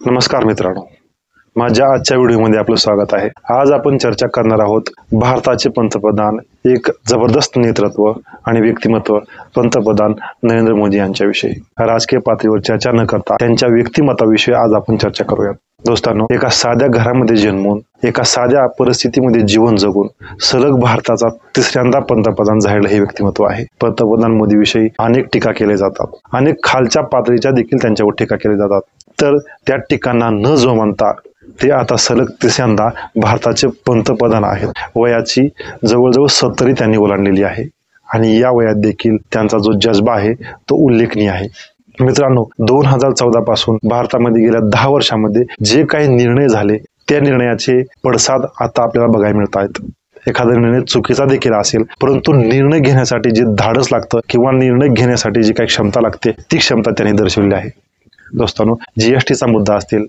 नमस्कार मित्रांनो, माझ्या आजच्या व्हिडिओमध्ये आपलं स्वागत आहे। आज आपण चर्चा करणार आहोत भारताचे पंतप्रधान, एक जबरदस्त नेतृत्व आणि व्यक्तिमत्व पंतप्रधान नरेंद्र मोदी यांच्याविषयी। राजकीय पातळीवर चर्चा न करता त्यांच्या व्यक्तिमत्वाविषयी आज आपण चर्चा करूयात। दोस्तांनो, एका साध्या घरामध्ये जन्मून एका साध्या परिस्थितीमध्ये जीवन जगून सलग भारताचा तिसऱ्यांदा पंतप्रधान झालेलं हे व्यक्तिमत्व आहे। पंतप्रधान मोदी विषयी अनेक टीका केल्या जातात, अनेक खालच्या पातळीच्या देखील त्यांच्यावर टीका केल्या जातात, तर त्या टीकांना न जोमानता ते आता सलग तिसऱ्यांदा भारताचे पंतप्रधान आहेत। वयाची जवळजवळ 70 त्यांनी ओलांडलेली आहे आणि या वयात देखील त्यांचा जो जज्बा आहे तो उल्लेखनीय आहे। मित्रांनो, 2014 पासून भारतामध्ये गेल्या 10 वर्षामध्ये जे काही निर्णय झाले त्या निर्णयाचे पडसाद आता आपल्याला बघायला मिळत आहेत। एखादा निर्णय चुकीचा देखील असेल, परंतु निर्णय घेण्यासाठी जे धाडस लागतं किंवा निर्णय घेण्यासाठी जी काही क्षमता लागते ती क्षमता त्यांनी दर्शवली आहे। दोस्तांनो, जीएसटीचा मुद्दा असतील,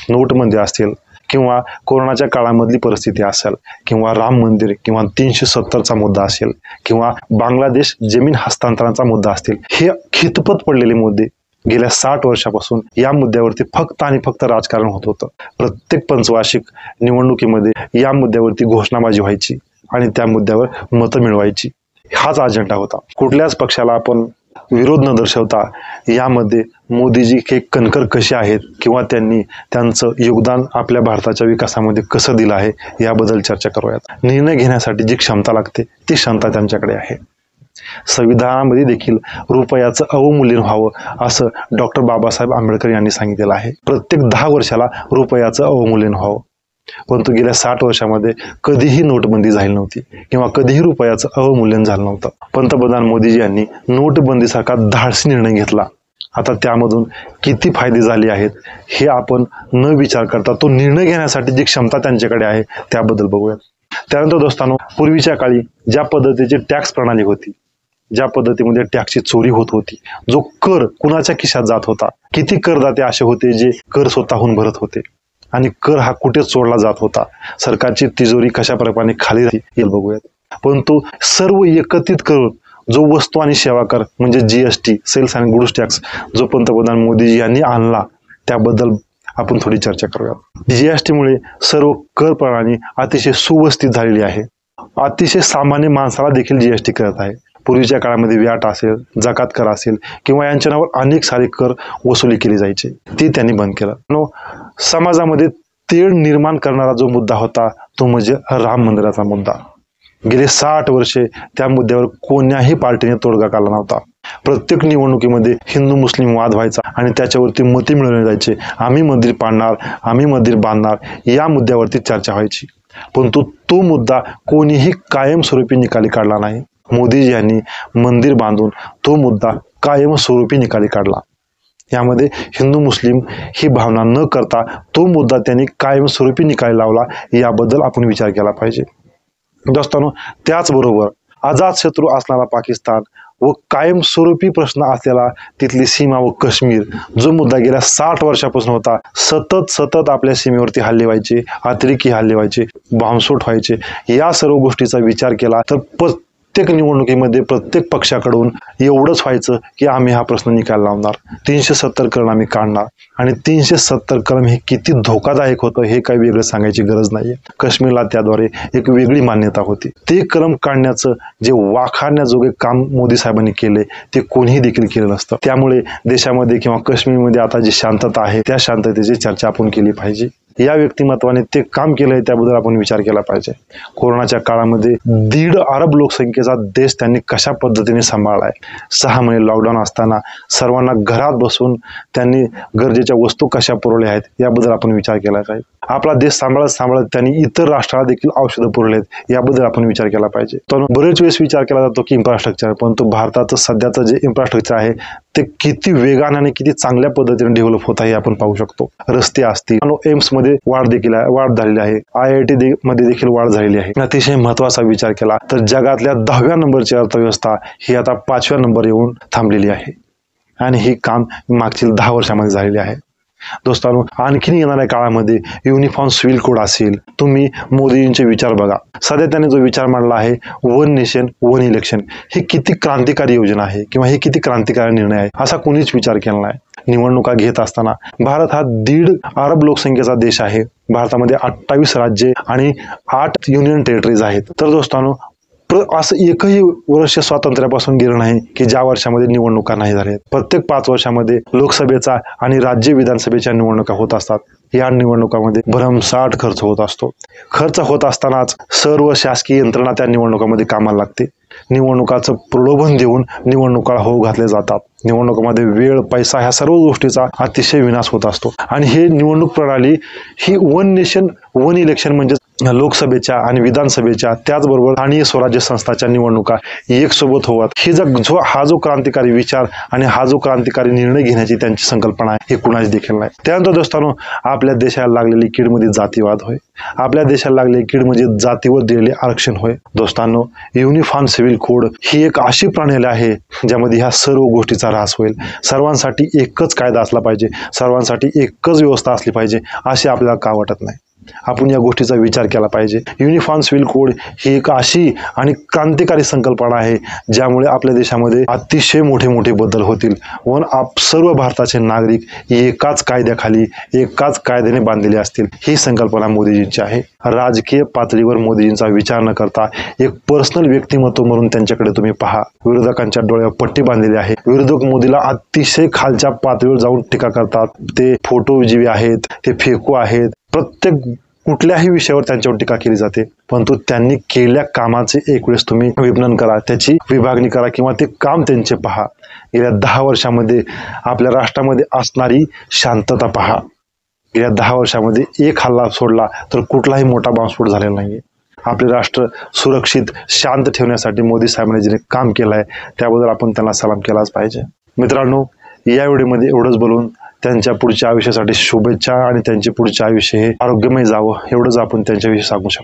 नोटबंदी असतील, किंवा कोरोनाच्या काळामधली परिस्थिती असेल, किंवा राम मंदिर किंवा 370चा मुद्दा असेल, किंवा बांगलादेश जमीन हस्तांतरणाचा मुद्दा असतील, हे खितपत पडलेले मुद्दे गेल्या 60 वर्षापासून या मुद्द्यावरती फक्त आणि फक्त राजकारण होत होतं। प्रत्येक पंचवार्षिक निवडणुकीमध्ये या मुद्द्यावरती घोषणाबाजी व्हायची आणि त्या मुद्द्यावर मतं मिळवायची, हाच अजेंडा होता। कुठल्याच पक्षाला आपण विरोध न दर्शवता यामध्ये मोदीजी हे कणखर कसे आहेत किंवा त्यांनी त्यांचं योगदान आपल्या भारताच्या विकासामध्ये कसं दिलं आहे याबद्दल चर्चा करूयात। निर्णय घेण्यासाठी जी क्षमता लागते ती क्षमता त्यांच्याकडे आहे। संविधानामध्ये देखील रुपयाचं अवमूल्यन व्हावं असं डॉक्टर बाबासाहेब आंबेडकर यांनी सांगितलेलं आहे। प्रत्येक 10 वर्षाला रुपयाचं अवमूल्यन व्हावं, परंतु गेल्या 60 वर्षामध्ये कधीही नोटबंदी झाली नव्हती किंवा कधीही रुपयाचं अवमूल्यन झालं नव्हतं। पंतप्रधान मोदीजी यांनी नोटबंदीसारखा धाडसी निर्णय घेतला। आता त्यामधून किती फायदे झाले आहेत हे आपण न विचार करता तो निर्णय घेण्यासाठी जी क्षमता त्यांच्याकडे आहे त्याबद्दल बघूयात। त्यानंतर दोस्तांनो, पूर्वीच्या काळी ज्या पद्धतीची टॅक्स प्रणाली होती, ज्या पद्धतीमध्ये टॅक्सची चोरी होत होती, जो कर कुणाच्या खिशात जात होता, किती करदाते असे होते जे कर स्वतःहून भरत होते आणि कर हा कुठे चोरला जात होता, सरकारची तिजोरी कशा प्रकारे खाली राहील बघूयात। परंतु सर्व एकत्रित करून जो वस्तू आणि सेवा कर म्हणजे GST, sales and goods tax, जो पंतप्रधान मोदीजी यांनी आणला त्याबद्दल आपण थोडी चर्चा करूयात। जीएसटीमुळे सर्व कर प्रणाली अतिशय सुव्यवस्थित झालेली आहे। अतिशय सामान्य माणसाला देखील जीएसटी करत आहे। पूर्वीच्या काळामध्ये व्याट असेल, जकात कर असेल किंवा यांच्या नावावर अनेक सारे कर वसुली केली जायचे, ती त्यांनी बंद केलं। समाजामध्ये तेढ निर्माण करणारा जो मुद्दा होता तो म्हणजे राम मंदिराचा मुद्दा। गेले 60 वर्षे त्या मुद्द्यावर कोण्याही पार्टीने तोडगा काढला नव्हता। प्रत्येक निवडणुकीमध्ये हिंदू मुस्लिम वाद व्हायचा आणि त्याच्यावरती मते मिळवले जायचे। आम्ही मंदिर पाडणार, आम्ही मंदिर बांधणार, या मुद्द्यावरती चर्चा व्हायची, परंतु तो मुद्दा कोणीही कायमस्वरूपी निकाली काढला नाही। मोदीजी यांनी मंदिर बांधून तो मुद्दा कायमस्वरूपी निकाली काढला। यामध्ये हिंदू मुस्लिम ही भावना न करता तो मुद्दा त्यांनी कायमस्वरूपी निकाली लावला, याबद्दल आपण विचार केला पाहिजे। दोस्तांनो, त्याचबरोबर आझाद शत्रू असणारा पाकिस्तान व कायमस्वरूपी प्रश्न असलेला तिथली सीमा व काश्मीर, जो मुद्दा गेल्या 60 वर्षापासून होता, सतत आपल्या सीमेवरती हल्ले व्हायचे, अतिरेकी हल्ले व्हायचे, बॉम्बस्फोट व्हायचे, या सर्व गोष्टीचा विचार केला तर प्रत्येक निवडणुकीमध्ये प्रत्येक पक्षाकडून एवढंच व्हायचं की आम्ही हा प्रश्न निकाल लावणार, 370 कलम आम्ही काढणार। आणि 370 कलम हे किती धोकादायक होतं हे काही वेगळं सांगायची गरज नाहीये। काश्मीरला त्याद्वारे एक वेगळी मान्यता होती। ते कलम काढण्याचं जे वाखाणण्याजोगे काम मोदी साहेबांनी केले ते कोणीही देखील केलं नसतं। त्यामुळे देशामध्ये किंवा काश्मीरमध्ये आता जी शांतता आहे त्या शांततेची चर्चा आपण केली पाहिजे। या व्यक्तिमत्वाने ते काम केलंय त्याबद्दल आपण विचार केला पाहिजे। कोरोनाच्या काळामध्ये 1.5 अरब लोकसंख्येचा देश त्यांनी कशा पद्धतीने सांभाळलाय। 6 महिने लॉकडाऊन असताना सर्वांना घरात बसून त्यांनी गरजेच्या वस्तू कशा पुरवल्या आहेत याबद्दल आपण विचार केला पाहिजे। आपला देश सांभाळत त्यांनी इतर राष्ट्राला देखील औषधं पुरवलेत, याबद्दल आपण विचार केला पाहिजे। तर बरेच वेळेस विचार केला जातो की इन्फ्रास्ट्रक्चर, परंतु भारताचं सध्याचं जे इन्फ्रास्ट्रक्चर आहे ते किती वेगाने आणि किती चांगल्या पद्धतीने डेव्हलप होत आहे हे आपण पाहू शकतो। रस्ते असतील, एम्स मध्ये वाढ झालेली आहे, IIT मध्ये देखील वाढ झालेली आहे। अतिशय महत्त्वाचा विचार केला तर जगातल्या 10व्या नंबरची अर्थव्यवस्था ही आता 5व्या नंबर येऊन थांबलेली आहे आणि ही काम मागच्या 10 वर्षामध्ये झालेली आहे। दोस्तांनो, आणखीन येणाऱ्या काळामध्ये युनिफॉर्म सिव्हिल कोड असेल, तुम्ही मोदींचे विचार बघा। सध्या त्याने जो विचार मांडला आहे 1 नेशन 1 इलेक्शन, ही किती क्रांतिकारी योजना आहे किंवा हे किती क्रांतिकारी निर्णय आहे, असा कोणीच विचार केला नाही। निवडणुका घेत असताना भारत हा 1.5 अरब लोकसंख्येचा देश आहे. भारतामध्ये 28 राज्ये आणि 8 युनियन टेरिटरीज आहेत. तर दोस्तांनो, असं एकही वर्ष स्वातंत्र्यापासून गेलं नाही की ज्या वर्षामध्ये निवडणुका नाही झाल्या. प्रत्येक 5 वर्षामध्ये लोकसभेचा आणि राज्य विधानसभेच्या निवडणुका होत असतात. या निवडणुकामध्ये भरमसाठ खर्च होत असतो. खर्च होत असतानाच सर्व शासकीय यंत्रणा त्या निवडणुकामध्ये कामाला लागते. निवडणुकाचं प्रलोभन देऊन निवडणुका होऊ घातले जातात. निवडणुकामध्ये वेळ, पैसा ह्या सर्व गोष्टीचा अतिशय विनाश होत असतो. आणि हे निवडणूक प्रणाली ही वन नेशन वन इलेक्शन म्हणजे लोकसभेच्या आणि विधानसभेच्या त्याचबरोबर स्थानीय स्वराज्य संस्थाच्या निवडणुका एक सोबत होतात. ही हा जो क्रांतिकारी विचार आणि हा जो क्रांतिकारी निर्णय घेण्याची त्यांची संकल्पना आहे, हे कुणाच देखील नाही. त्यानंतर दोस्तांनो, आपल्या देशाला लागलेली कीड म्हणजे जातीवाद होय. आपल्या देशाला लागलेली कीड म्हणजे जातीवर दिलेले आरक्षण होय. दोस्तांनो, युनिफॉर्म सिव्हिल कोड ही एक अशी प्रणाली आहे ज्यामध्ये ह्या सर्व गोष्टीचा ऱ्हास होईल. सर्वांसाठी एकच कायदा असला पाहिजे, सर्वांसाठी एकच व्यवस्था असली पाहिजे, असे आपल्याला का वाटत नाही? आपण या गोष्टीचा विचार केला पाहिजे. युनिफॉर्म सिव्हिल कोड ही एक अशी आणि क्रांतिकारी संकल्पना आहे ज्यामुळे आपल्या देशामध्ये अतिशय मोठे मोठे बदल होतील व सर्व भारताचे नागरिक एकाच कायद्याखाली, एकाच कायद्याने बांधलेले असतील. ही संकल्पना मोदीजींची आहे. राजकीय पातळीवर मोदीजींचा विचार न करता एक पर्सनल व्यक्तिमत्व म्हणून त्यांच्याकडे तुम्ही पहा. विरोधकांच्या डोळ्यावर पट्टी बांधलेली आहे. विरोधक मोदीला अतिशय खालच्या पातळीवर जाऊन टीका करतात. ते फोटो जीवी आहेत, ते फेकू आहेत. प्रत्येक कुठल्याही विषयावर त्यांच्यावर टीका केली जाते. परंतु त्यांनी केलेल्या कामाचे एक वेळेस तुम्ही विपणन करा, त्याची विभागणी करा किंवा ते काम त्यांचे पहा. गेल्या 10 वर्षामध्ये आपल्या राष्ट्रामध्ये असणारी शांतता पहा. गेल्या 10 वर्षामध्ये एक हल्ला सोडला तर कुठलाही मोठा बॉम्बस्फोट झालेला नाहीये. आपले राष्ट्र सुरक्षित, शांत ठेवण्यासाठी मोदी साहेबांनी जे काम केलं आहे त्याबद्दल आपण त्यांना सलाम केलाच पाहिजे. मित्रांनो, या व्हिडिओमध्ये एवढंच बोलून त्यांच्या पुढच्या आयुष्यासाठी शुभेच्छा आणि त्यांचे पुढचे आयुष्य हे आरोग्यमय जावं एवढंच आपण त्यांच्याविषयी सांगू शकतो.